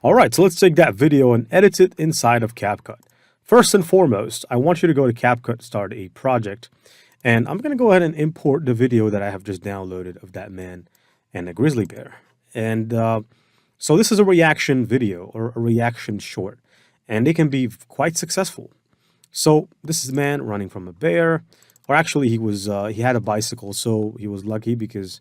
Alright, so let's take that video and edit it inside of CapCut. First and foremost, I want you to go to CapCut, start a project, and I'm going to go ahead and import the video that I have just downloaded of that man and a grizzly bear. And so this is a reaction video or a reaction short, and it can be quite successful. So this is a man running from a bear, or actually he had a bicycle, so he was lucky because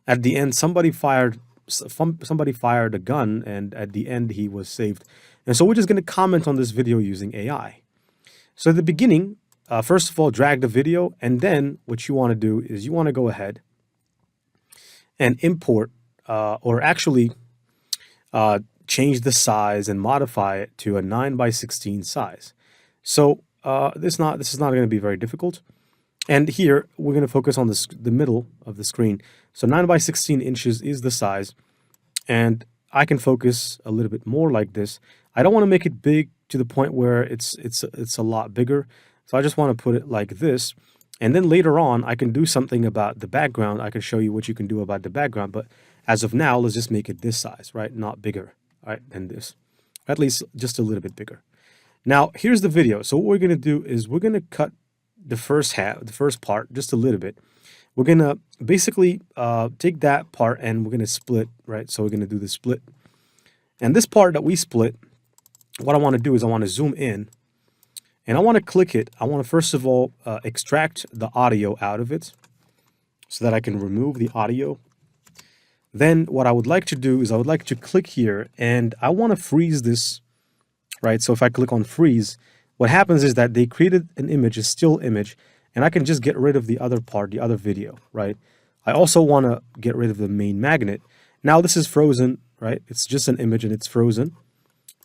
at the end somebody fired a gun, and at the end he was saved. And so we're just going to comment on this video using AI. So at the beginning, first of all, drag the video, and then what you want to do is you want to go ahead and import, or actually change the size and modify it to a 9:16 size. So this is not going to be very difficult. And here we're going to focus on the middle of the screen. So 9:16 inches is the size, and I can focus a little bit more like this. I don't want to make it big to the point where it's a lot bigger. So I just want to put it like this. And then later on, I can do something about the background. I can show you what you can do about the background. But as of now, let's just make it this size, right? Not bigger, right, than this. At least just a little bit bigger. Now, here's the video. So what we're going to do is we're going to cut the first part, just a little bit. We're going to basically take that part and we're going to split, right? So we're going to do the split. And this part that we split, what I want to do is I want to zoom in. And I want to click it. I want to first of all extract the audio out of it so that I can remove the audio. Then what I would like to do is I would like to click here and I want to freeze this, right? So if I click on freeze, what happens is that they created an image, a still image, and I can just get rid of the other part, the other video, right? I also want to get rid of the main magnet. Now this is frozen, right? It's just an image and it's frozen.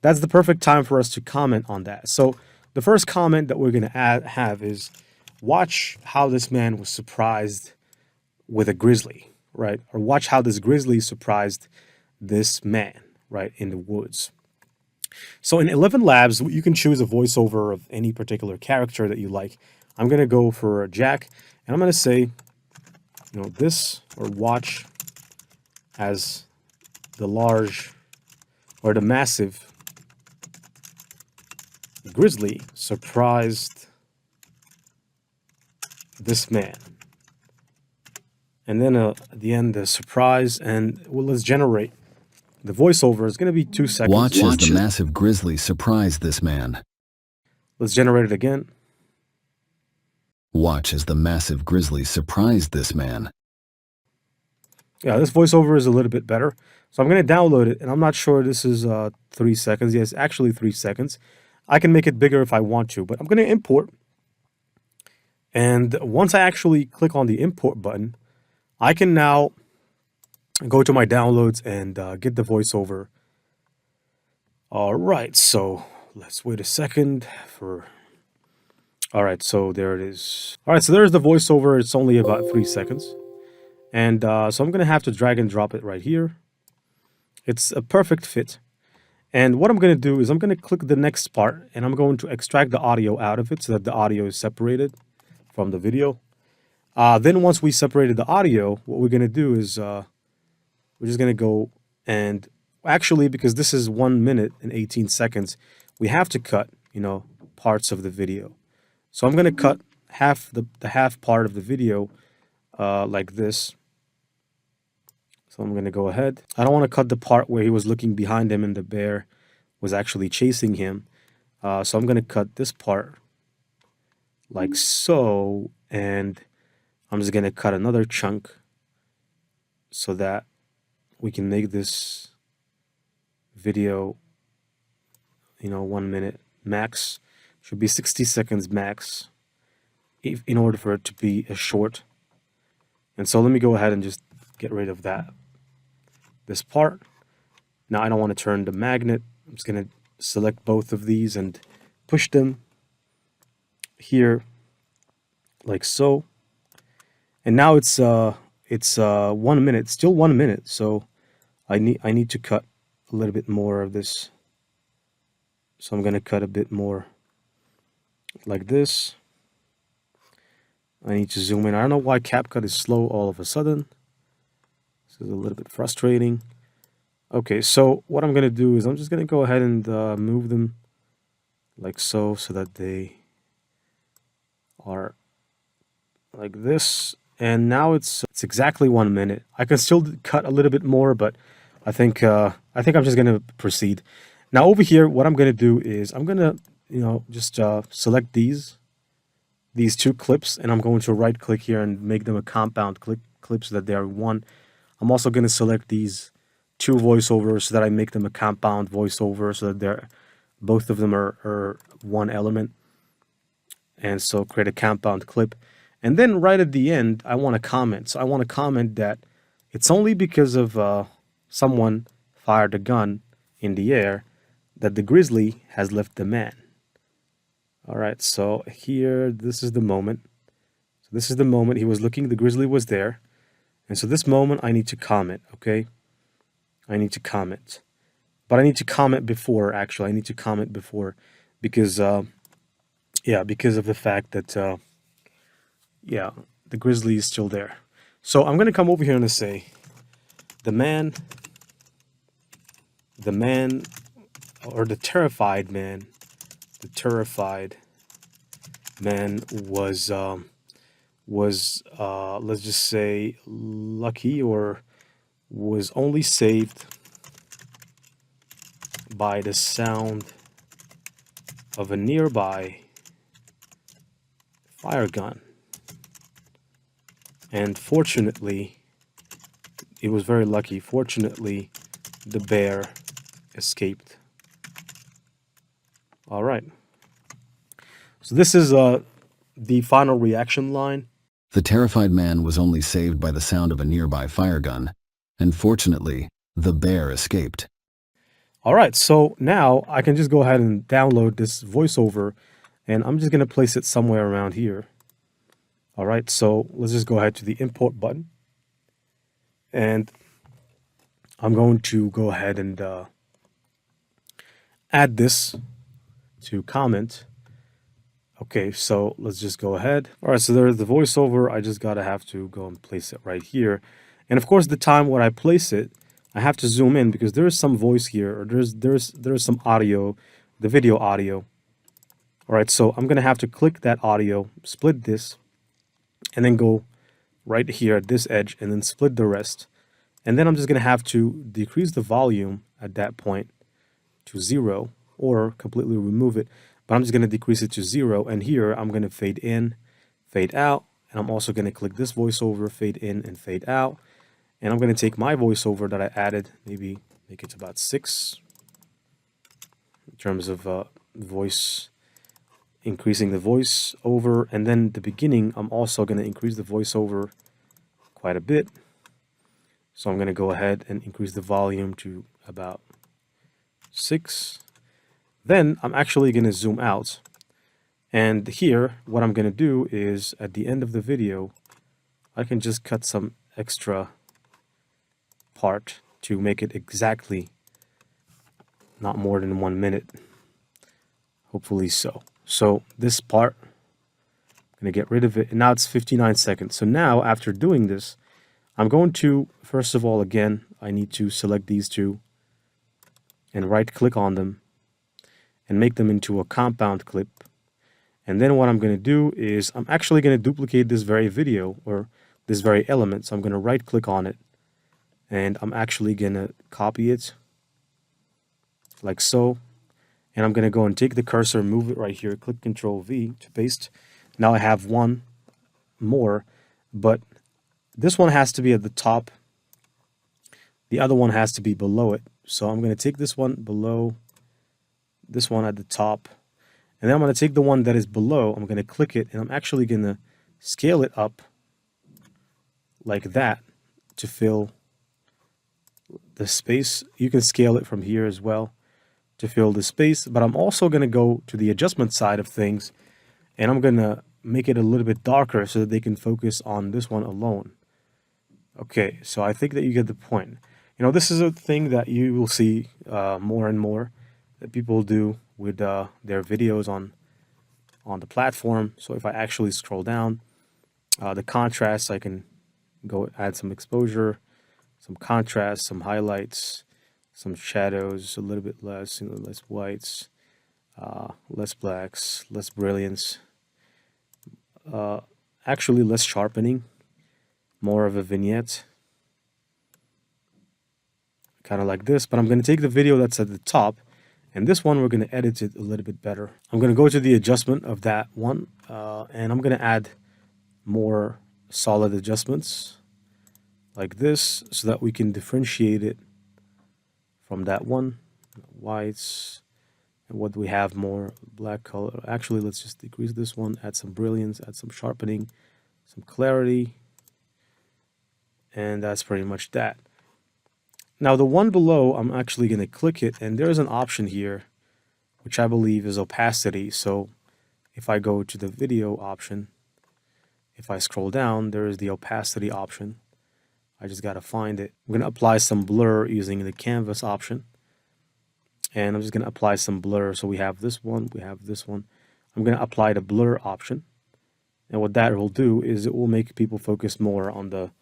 That's the perfect time for us to comment on that. So the first comment that we're going to have is, watch how this man was surprised with a grizzly, right? Or watch how this grizzly surprised this man, right, in the woods. So in 11 Labs, you can choose a voiceover of any particular character that you like. I'm going to go for Jack, and I'm going to say, this, or watch as the large or the massive grizzly surprised this man. And then at the end, the surprise, and well, let's generate. The voiceover is going to be 2 seconds. Watch as the massive grizzly surprised this man. Let's generate it again. Watch as the massive grizzly surprised this man. Yeah, this voiceover is a little bit better. So I'm going to download it, and I'm not sure this is 3 seconds. Yes, actually 3 seconds. I can make it bigger if I want to, but I'm going to import. And once I actually click on the import button, I can now go to my downloads and get the voiceover. All right, so let's wait a second for... All right, so there it is. All right, so there's the voiceover. It's only about 3 seconds. And so I'm going to have to drag and drop it right here. It's a perfect fit. And what I'm going to do is I'm going to click the next part, and I'm going to extract the audio out of it so that the audio is separated from the video. Then once we separated the audio, what we're going to do is we're just going to go and actually, because this is 1 minute and 18 seconds, we have to cut, parts of the video. So I'm going to cut half the half part of the video like this. So I'm going to go ahead. I don't want to cut the part where he was looking behind him and the bear was actually chasing him. So I'm going to cut this part like so. And I'm just going to cut another chunk so that we can make this video, 1 minute max. Should be 60 seconds max in order for it to be a short. And so let me go ahead and just get rid of this part. Now I don't want to turn the magnet. I'm just going to select both of these and push them here like so. And now it's 1 minute, still 1 minute. So I need to cut a little bit more of this. So I'm going to cut a bit more like this. I need to zoom in. I don't know why CapCut is slow all of a sudden. This is a little bit frustrating. Okay, so what I'm going to do is I'm just going to go ahead and move them like so that they are like this. And now it's exactly 1 minute. I can still cut a little bit more, but I think I'm just going to proceed. Now over here, what I'm going to do is I'm going to, just select these two clips, and I'm going to right click here and make them a compound clip so that they are one. I'm also going to select these two voiceovers so that I make them a compound voiceover so that both of them are one element. And so create a compound clip. And then right at the end, I want to comment. So I want to comment that it's only because of someone fired a gun in the air that the grizzly has left the man. All right, so here, this is the moment. So this is the moment he was looking, the grizzly was there. And so this moment, I need to comment, okay? I need to comment. But I need to comment before, actually. I need to comment before because, because of the fact that, the grizzly is still there. So I'm going to come over here and say, the man, or the terrified man was let's just say lucky, or was only saved by the sound of a nearby fire gun. And fortunately, it was very lucky. Fortunately, the bear escaped. All right. So this is the final reaction line. The terrified man was only saved by the sound of a nearby fire gun, and fortunately, the bear escaped. All right, so now I can just go ahead and download this voiceover, and I'm just going to place it somewhere around here. All right, so let's just go ahead to the import button, and I'm going to go ahead and add this to comment. Okay, so let's just go ahead. All right, so there's the voiceover. I just have to go and place it right here. And of course, the time when I place it, I have to zoom in because there is some voice here, or there's some audio, the video audio. All right, so I'm going to have to click that audio, split this, and then go right here at this edge and then split the rest. And then I'm just going to have to decrease the volume at that point to 0 or completely remove it. But I'm just going to decrease it to 0. And here I'm going to fade in, fade out. And I'm also going to click this voiceover, fade in and fade out. And I'm going to take my voiceover that I added, maybe make it about 6 in terms of voice, increasing the voice over. And then the beginning, I'm also going to increase the voiceover quite a bit. So I'm going to go ahead and increase the volume to about 6. Then I'm actually going to zoom out. And here, what I'm going to do is at the end of the video, I can just cut some extra part to make it exactly not more than 1 minute. Hopefully so. So this part, I'm going to get rid of it. And now it's 59 seconds. So now after doing this, I'm going to, first of all, again, I need to select these two and right click on them and make them into a compound clip. And then what I'm going to do is I'm actually going to duplicate this very video or this very element. So I'm going to right click on it and I'm actually going to copy it like so. And I'm going to go and take the cursor, move it right here, click Control V to paste. Now I have one more, but this one has to be at the top. The other one has to be below it. So I'm going to take this one below, this one at the top. And then I'm going to take the one that is below. I'm going to click it and I'm actually going to scale it up like that to fill the space. You can scale it from here as well to fill the space. But I'm also going to go to the adjustment side of things and I'm going to make it a little bit darker so that they can focus on this one alone. Okay, so I think that you get the point. You know, this is a thing that you will see more and more that people do with their videos on the platform. So if I actually scroll down, the contrast, I can go add some exposure, some contrast, some highlights, some shadows, a little bit less, less whites, less blacks, less brilliance, actually less sharpening, more of a vignette, kind of like this. But I'm going to take the video that's at the top, and this one we're going to edit it a little bit better. I'm going to go to the adjustment of that one, and I'm going to add more solid adjustments like this so that we can differentiate it from that one. Whites, and what do we have more? Black color. Actually, let's just decrease this one, add some brilliance, add some sharpening, some clarity, and that's pretty much that. Now the one below, I'm actually going to click it, and there's an option here which I believe is opacity. So if I go to the video option, if I scroll down, there is the opacity option. I just got to find it. I'm going to apply some blur using the canvas option, and I'm just going to apply some blur. So we have this one, we have this one. I'm going to apply the blur option, and what that will do is it will make people focus more on the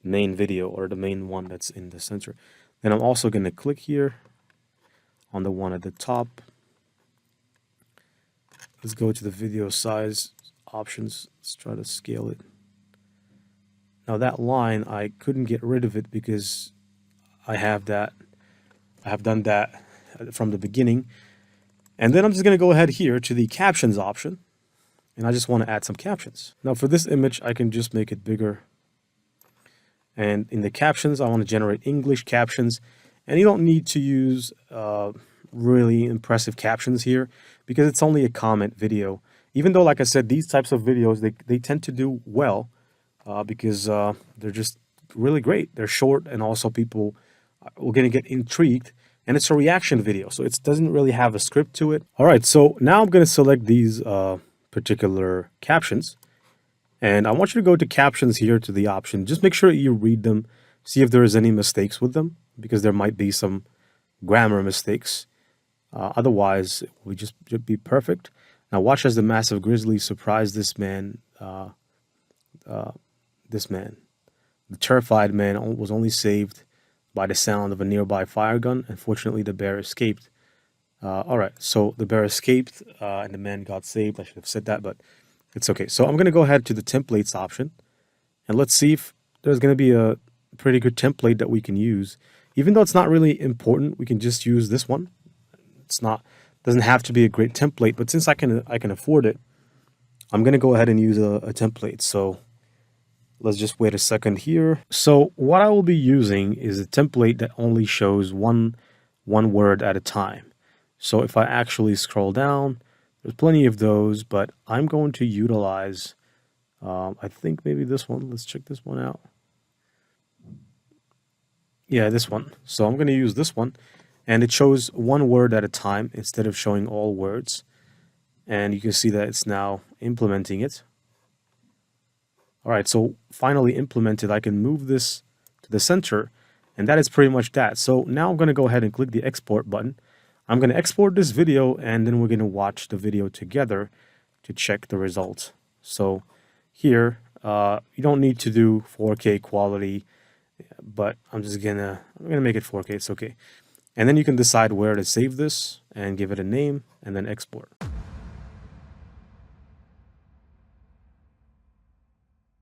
main video or the main one that's in the center. Then I'm also going to click here on the one at the top. Let's go to the video size options. Let's try to scale it. Now that line, I couldn't get rid of it because I have done that from the beginning. And then I'm just going to go ahead here to the captions option, and I just want to add some captions. Now for this image, I can just make it bigger. And in the captions, I want to generate English captions. And you don't need to use really impressive captions here because it's only a comment video. Even though, like I said, these types of videos, they tend to do well because they're just really great. They're short, and also people are going to get intrigued. And it's a reaction video, so it doesn't really have a script to it. All right, so now I'm going to select these particular captions. And I want you to go to captions here to the option. Just make sure you read them, see if there is any mistakes with them, because there might be some grammar mistakes. Otherwise, it will just be perfect. Now watch as the massive grizzly surprised this man. The terrified man was only saved by the sound of a nearby fire gun. Unfortunately, the bear escaped. All right, so the bear escaped and the man got saved. I should have said that, but it's okay. So I'm going to go ahead to the templates option, and let's see if there's going to be a pretty good template that we can use. Even though it's not really important, we can just use this one. Doesn't have to be a great template, but since I can afford it, I'm going to go ahead and use a template. So let's just wait a second here. So what I will be using is a template that only shows one word at a time. So if I actually scroll down, there's plenty of those, but I'm going to utilize, I think maybe this one. Let's check this one out. Yeah, this one. So I'm going to use this one, and it shows one word at a time instead of showing all words. And you can see that it's now implementing it. All right, so finally implemented, I can move this to the center, and that is pretty much that. So now I'm going to go ahead and click the export button. I'm going to export this video, and then we're going to watch the video together to check the results. So here, you don't need to do 4K quality, but I'm gonna make it 4K. It's okay. And then you can decide where to save this and give it a name and then export.